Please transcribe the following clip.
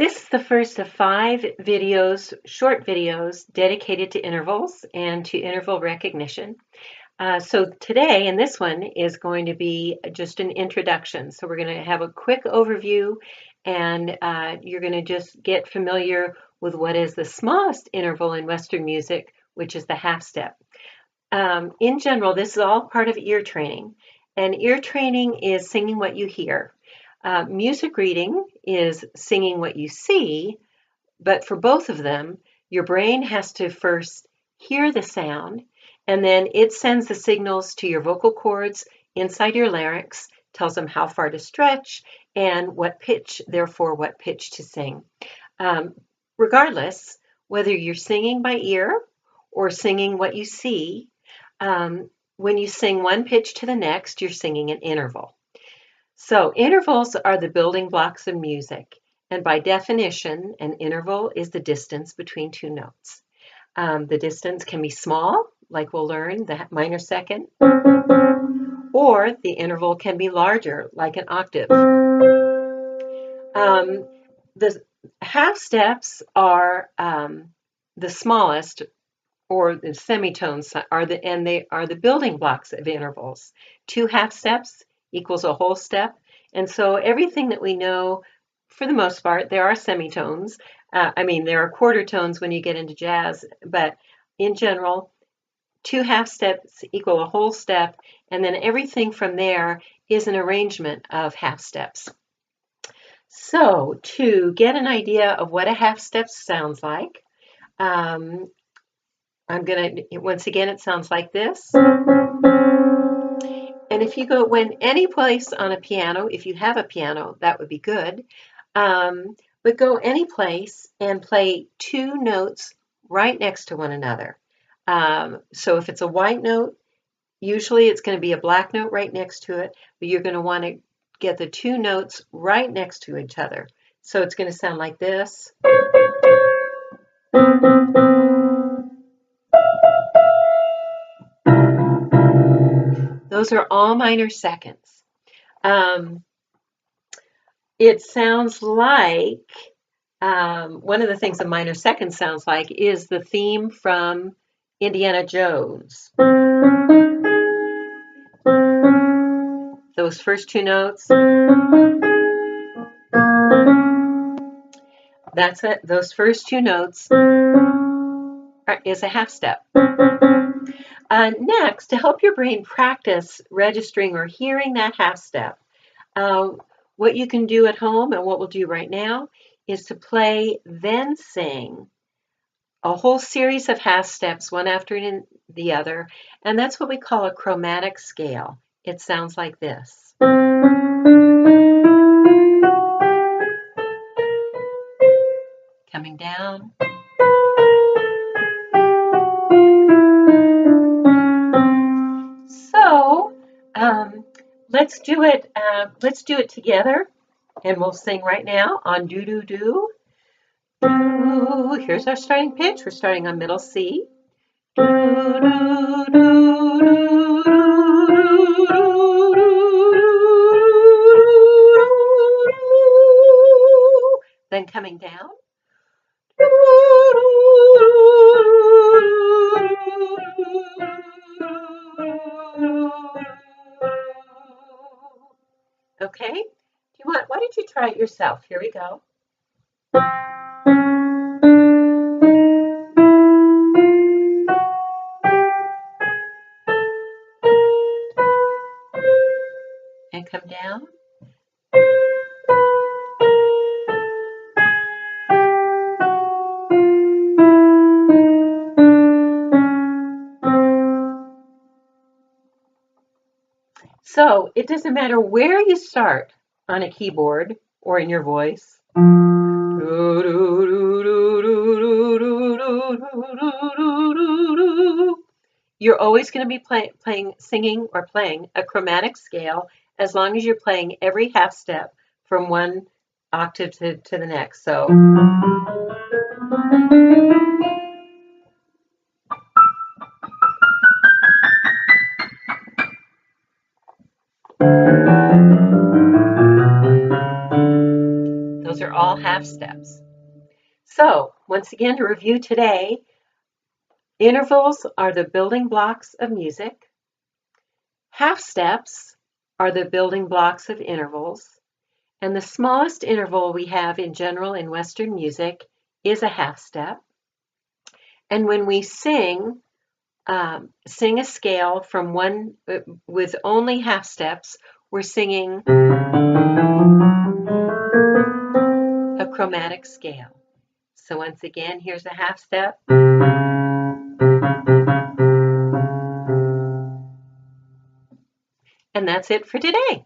This is the first of 5 videos, short videos, dedicated to intervals and to interval recognition. So today, and this one is going to be just an introduction. So we're going to have a quick overview, and you're going to just get familiar with what is the smallest interval in Western music, which is the half step. In general, this is all part of ear training, and ear training is singing what you hear. Music reading is singing what you see, but for both of them, your brain has to first hear the sound, and then it sends the signals to your vocal cords inside your larynx, tells them how far to stretch and what pitch, therefore what pitch to sing. Regardless, whether you're singing by ear or singing what you see, when you sing one pitch to the next, you're singing an interval. So intervals are the building blocks of music, and by definition, an interval is the distance between two notes. The distance can be small, like we'll learn, the minor second, or the interval can be larger, like an octave. The half steps are the smallest, or the semitones they are the building blocks of intervals. 2 half steps equals a whole step. And so everything that we know, for the most part, there are semitones. There are quarter tones when you get into jazz, but in general, 2 half steps equal a whole step, and then everything from there is an arrangement of half steps. So to get an idea of what a half step sounds like, once again, it sounds like this. And if you go any place on a piano, if you have a piano, that would be good. But go any place and play 2 notes right next to one another. So if it's a white note, usually it's going to be a black note right next to it, but you're going to want to get the 2 notes right next to each other. So it's going to sound like this. Those are all minor seconds. It sounds like, one of the things a minor second sounds like is the theme from Indiana Jones. Those first 2 notes. That's it. Those first 2 notes is a half step. Next, to help your brain practice registering or hearing that half step, what you can do at home and what we'll do right now is to play, then sing a whole series of half steps, one after the other, and that's what we call a chromatic scale. It sounds like this. Coming down. So let's do it. Let's do it together, and we'll sing right now on do do do. Do. Here's our starting pitch. We're starting on middle C. Do do do do do. Then coming down. Okay, why don't you try it yourself? Here we go. And come down. So it doesn't matter where you start on a keyboard or in your voice. You're always going to be singing or playing a chromatic scale as long as you're playing every half step from one octave to the next. So. Those are are all half steps. So, once again, to review today, intervals are the building blocks of music. Half steps are the building blocks of intervals. And the smallest interval we have in general in Western music is a half step. And when we sing a scale from one with only half steps, we're singing a chromatic scale. So once again, here's a half step. And that's it for today.